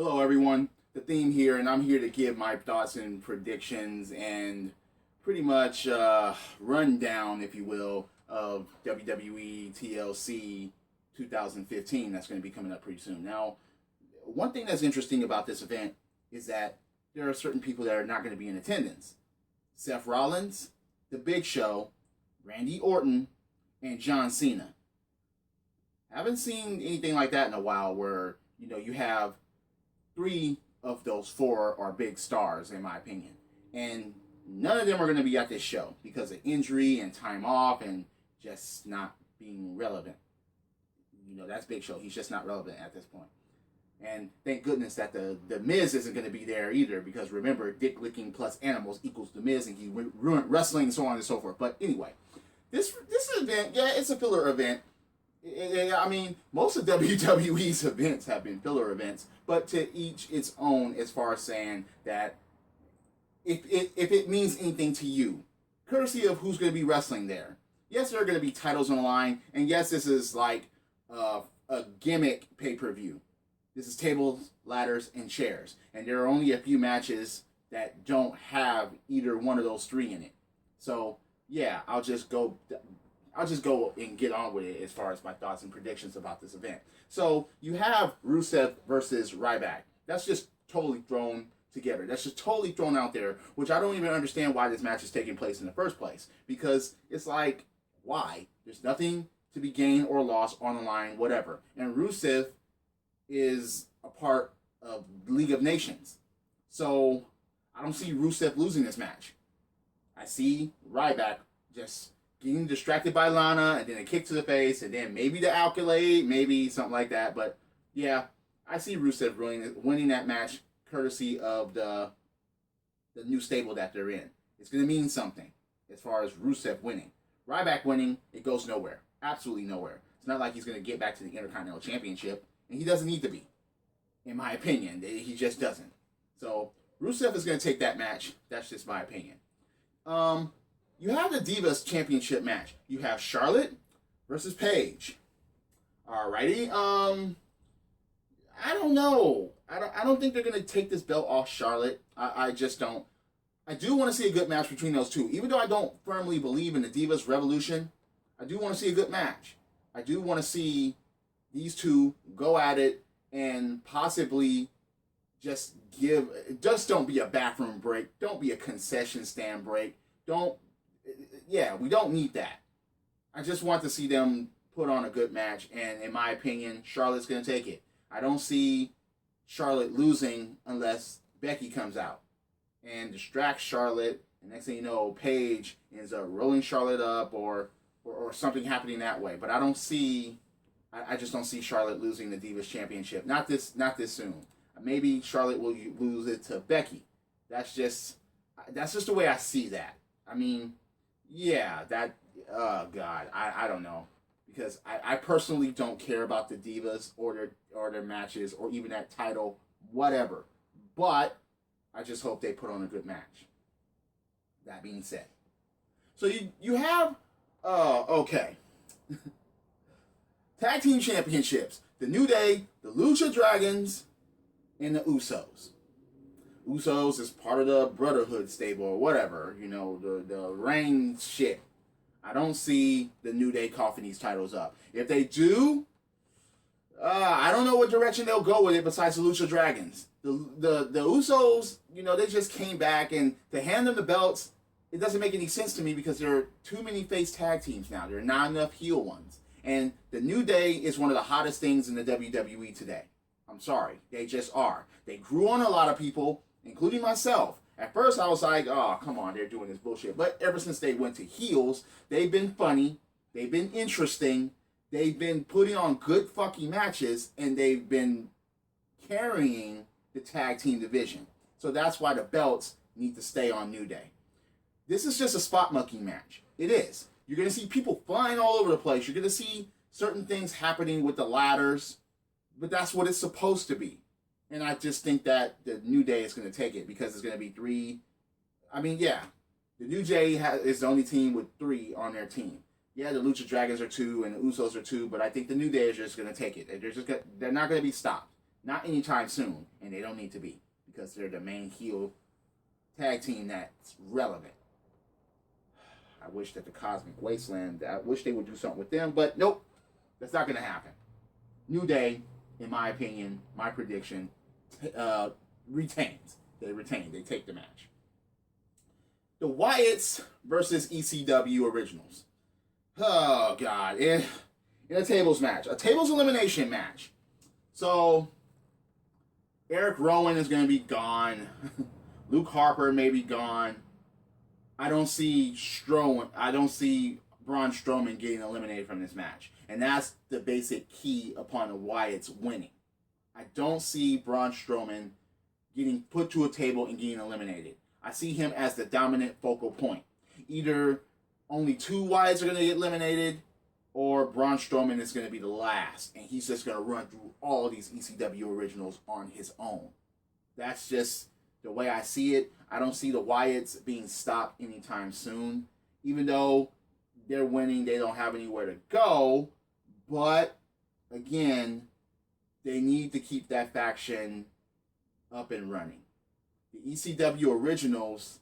Hello, everyone. The theme here, and I'm here to give my thoughts and predictions and pretty much rundown, if you will, of WWE TLC 2015 that's going to be coming up pretty soon. Now, one thing that's interesting about this event is that there are certain people that are not going to be in attendance. Seth Rollins, The Big Show, Randy Orton, and John Cena. Haven't seen anything like that in a while where, you have three of those four are big stars, in my opinion. And none of them are going to be at this show because of injury and time off and just not being relevant. That's Big Show. He's just not relevant at this point. And thank goodness that the Miz isn't going to be there either, because remember, dick licking plus animals equals the Miz, and he ruined wrestling and so on and so forth. But anyway, this event, yeah, it's a filler event. I mean, most of WWE's events have been filler events, but to each its own as far as saying that if it means anything to you, courtesy of who's going to be wrestling there. Yes, there are going to be titles on the line, and yes, this is like a gimmick pay-per-view. This is tables, ladders, and chairs, and there are only a few matches that don't have either one of those three in it. So yeah, I'll just go and get on with it as far as my thoughts and predictions about this event. So you have Rusev versus Ryback. That's just totally thrown together. That's just totally thrown out there, which I don't even understand why this match is taking place in the first place. Because it's like, why? There's nothing to be gained or lost on the line, whatever. And Rusev is a part of League of Nations. So I don't see Rusev losing this match. I see Ryback just getting distracted by Lana, and then a kick to the face, and then maybe the accolade, maybe something like that. But yeah, I see Rusev winning that match courtesy of the new stable that they're in. It's going to mean something as far as Rusev winning. Ryback winning, it goes nowhere. Absolutely nowhere. It's not like he's going to get back to the Intercontinental Championship, and he doesn't need to be, in my opinion. He just doesn't. So Rusev is going to take that match. That's just my opinion. You have the Divas Championship match. You have Charlotte versus Paige. Alrighty. I don't know. I don't think they're gonna take this belt off Charlotte. I just don't. I do want to see a good match between those two. Even though I don't firmly believe in the Divas Revolution, I do want to see a good match. I do want to see these two go at it and possibly just don't be a bathroom break. Don't be a concession stand break. We don't need that. I just want to see them put on a good match, and in my opinion, Charlotte's going to take it. I don't see Charlotte losing unless Becky comes out and distracts Charlotte, and next thing you know, Paige ends up rolling Charlotte up or something happening that way. But I just don't see Charlotte losing the Divas Championship. Not this soon. Maybe Charlotte will lose it to Becky. That's just the way I see that. I mean, yeah, God, I don't know. Because I personally don't care about the Divas or their matches or even that title, whatever. But I just hope they put on a good match. That being said. So you have, okay. Tag Team Championships. The New Day, the Lucha Dragons, and the Usos. Usos is part of the Brotherhood stable or whatever, the Reign shit. I don't see the New Day coughing these titles up. If they do, I don't know what direction they'll go with it besides the Lucha Dragons. The Usos, they just came back, and to hand them the belts, it doesn't make any sense to me because there are too many face tag teams now. There are not enough heel ones. And the New Day is one of the hottest things in the WWE today. I'm sorry. They just are. They grew on a lot of people, including myself. At first, I was like, oh, come on, they're doing this bullshit. But ever since they went to heels, they've been funny. They've been interesting. They've been putting on good fucking matches. And they've been carrying the tag team division. So that's why the belts need to stay on New Day. This is just a spot monkey match. It is. You're going to see people flying all over the place. You're going to see certain things happening with the ladders. But that's what it's supposed to be. And I just think that the New Day is going to take it because it's going to be three. I mean, yeah. The New Day is the only team with three on their team. Yeah, the Lucha Dragons are two and the Usos are two, but I think the New Day is just going to take it. They're not going to be stopped. Not anytime soon, and they don't need to be because they're the main heel tag team that's relevant. I wish that the Cosmic Wasteland, I wish they would do something with them, but nope, that's not going to happen. New Day, in my opinion, my prediction, retains. They retain. They take the match. The Wyatts versus ECW Originals. Oh, God. In a tables match. A tables elimination match. So, Eric Rowan is going to be gone. Luke Harper may be gone. I don't see Braun Strowman getting eliminated from this match. And that's the basic key upon the Wyatts winning. I don't see Braun Strowman getting put to a table and getting eliminated. I see him as the dominant focal point. Either only 2 Wyatts are going to get eliminated, or Braun Strowman is going to be the last, and he's just going to run through all of these ECW Originals on his own. That's just the way I see it. I don't see the Wyatts being stopped anytime soon. Even though they're winning, they don't have anywhere to go. But, again, they need to keep that faction up and running. The ECW Originals,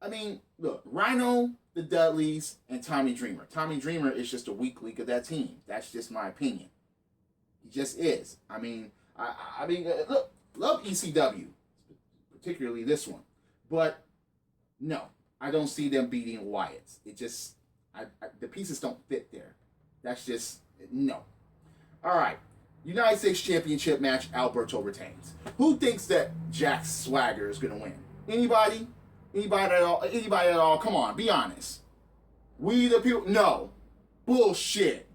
I mean, look, Rhino, the Dudleys, and Tommy Dreamer. Tommy Dreamer is just a weak link of that team. That's just my opinion. He just is. I mean, look, love ECW, particularly this one. But, no, I don't see them beating Wyatts. It just, the pieces don't fit there. That's just, no. All right. United States Championship match, Alberto retains. Who thinks that Jack Swagger is going to win? Anybody? Anybody at all? Anybody at all? Come on, be honest. We the people? No. Bullshit.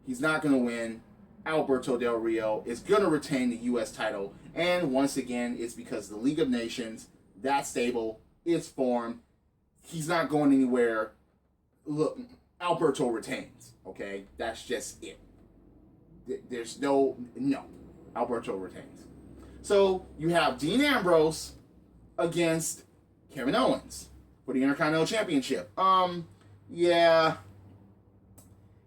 He's not going to win. Alberto Del Rio is going to retain the U.S. title. And once again, it's because the League of Nations, that stable, is formed. He's not going anywhere. Look, Alberto retains, okay? That's just it. There's no. Alberto retains. So you have Dean Ambrose against Kevin Owens for the Intercontinental Championship. Yeah.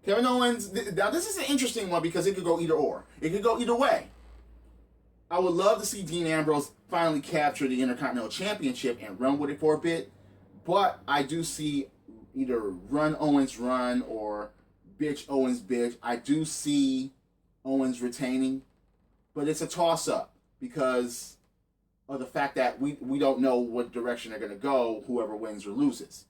Kevin Owens, now this is an interesting one because it could go either or. It could go either way. I would love to see Dean Ambrose finally capture the Intercontinental Championship and run with it for a bit, but I do see either run Owens run or bitch Owens bitch. I do see Owens retaining, but it's a toss-up because of the fact that we don't know what direction they're going to go, whoever wins or loses.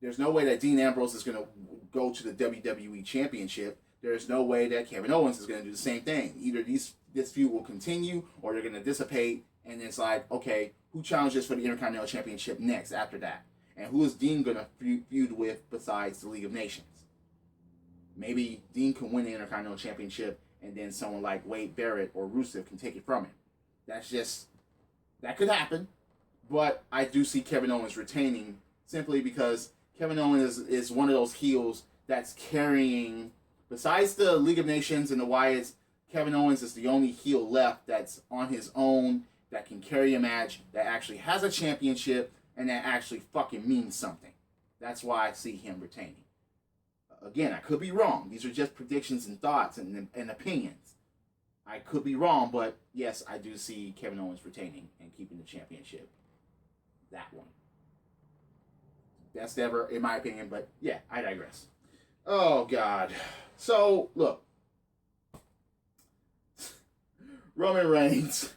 There's no way that Dean Ambrose is going to go to the WWE Championship. There's no way that Kevin Owens is going to do the same thing. Either this feud will continue or they're going to dissipate, and it's like, okay, who challenges for the Intercontinental Championship next after that? And who is Dean going to feud with besides the League of Nations? Maybe Dean can win the Intercontinental Championship and then someone like Wade Barrett or Rusev can take it from him. That could happen. But I do see Kevin Owens retaining simply because Kevin Owens is one of those heels that's carrying, besides the League of Nations and the Wyatts, Kevin Owens is the only heel left that's on his own, that can carry a match, that actually has a championship, and that actually fucking means something. That's why I see him retaining. Again, I could be wrong. These are just predictions and thoughts and opinions. I could be wrong, but yes, I do see Kevin Owens retaining and keeping the championship. That one. Best ever, in my opinion, but yeah, I digress. Oh, God. So, look. Roman Reigns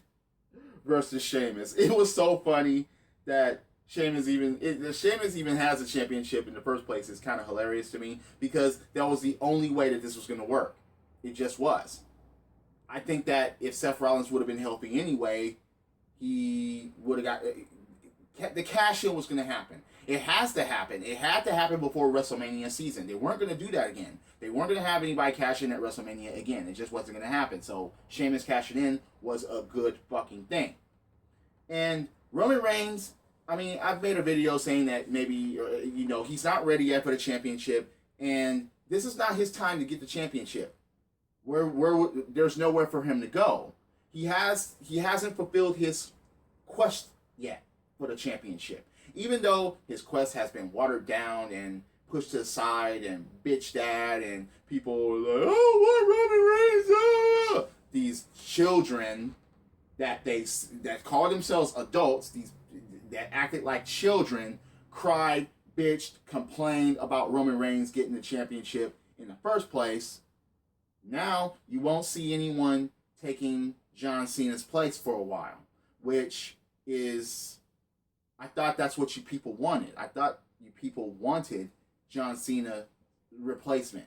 versus Sheamus. It was so funny that Sheamus even has a championship in the first place. Is kind of hilarious to me because that was the only way that this was going to work. It just was. I think that if Seth Rollins would have been healthy anyway, he would have got the cash-in was going to happen. It has to happen. It had to happen before WrestleMania season. They weren't going to do that again. They weren't going to have anybody cash in at WrestleMania again. It just wasn't going to happen. So Sheamus cashing in was a good fucking thing. And Roman Reigns, I mean, I've made a video saying that maybe, he's not ready yet for the championship. And this is not his time to get the championship. There's nowhere for him to go. He hasn't fulfilled his quest yet for the championship. Even though his quest has been watered down and pushed to the side and bitched at, and people were like, "Oh, what Roman Reigns?" These children that call themselves adults, these that acted like children, cried, bitched, complained about Roman Reigns getting the championship in the first place. Now you won't see anyone taking John Cena's place for a while, which is, I thought that's what you people wanted. I thought you people wanted John Cena replacement.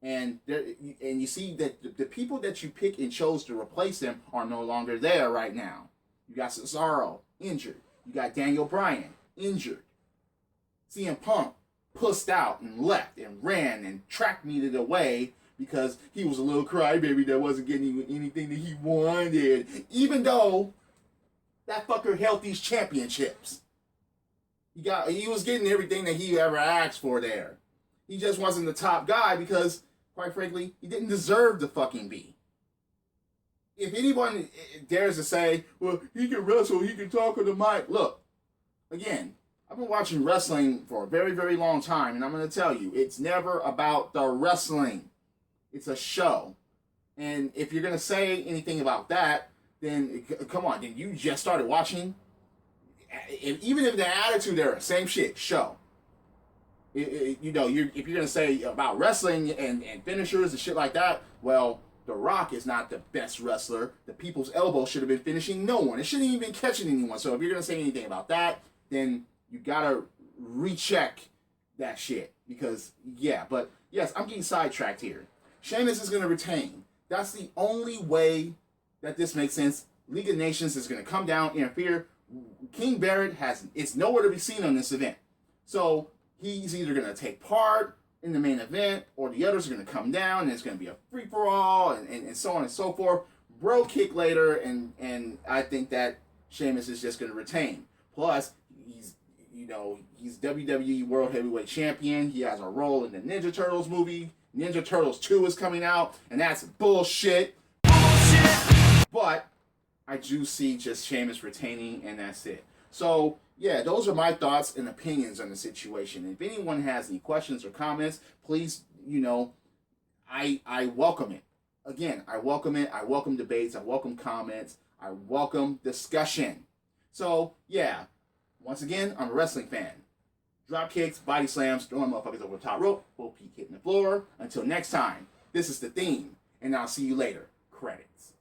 And you see that the people that you pick and chose to replace him are no longer there right now. You got Cesaro, injured. You got Daniel Bryan, injured. CM Punk pussed out and left and ran and track meted away because he was a little crybaby that wasn't getting anything that he wanted. Even though that fucker held these championships. He was getting everything that he ever asked for there. He just wasn't the top guy because, quite frankly, he didn't deserve to fucking be. If anyone dares to say, well, he can wrestle, he can talk on the mic. Look, again, I've been watching wrestling for a very, very long time, and I'm going to tell you, it's never about the wrestling. It's a show. And if you're going to say anything about that, then come on, then you just started watching. Even if the attitude there, same shit, show. If you're going to say about wrestling and finishers and shit like that, well, The Rock is not the best wrestler. The people's elbow should have been finishing no one. It shouldn't even been catching anyone. So if you're going to say anything about that, then you got to recheck that shit. Because, yeah, but yes, I'm getting sidetracked here. Sheamus is going to retain. That's the only way that this makes sense. League of Nations is going to come down, interfere. King Barrett it's nowhere to be seen on this event. So he's either going to take part in the main event or the others are going to come down and it's going to be a free-for-all and so on and so forth. Bro kick later, and I think that Sheamus is just going to retain. Plus, he's WWE World Heavyweight Champion. He has a role in the Ninja Turtles movie. Ninja Turtles 2 is coming out, and that's bullshit. But I do see just Sheamus retaining, and that's it. So, yeah, those are my thoughts and opinions on the situation. If anyone has any questions or comments, please, I welcome it. Again, I welcome it. I welcome debates. I welcome comments. I welcome discussion. So, yeah, once again, I'm a wrestling fan. Drop kicks, body slams, throwing motherfuckers over the top rope, full peak hitting the floor. Until next time, this is the theme, and I'll see you later. Credits.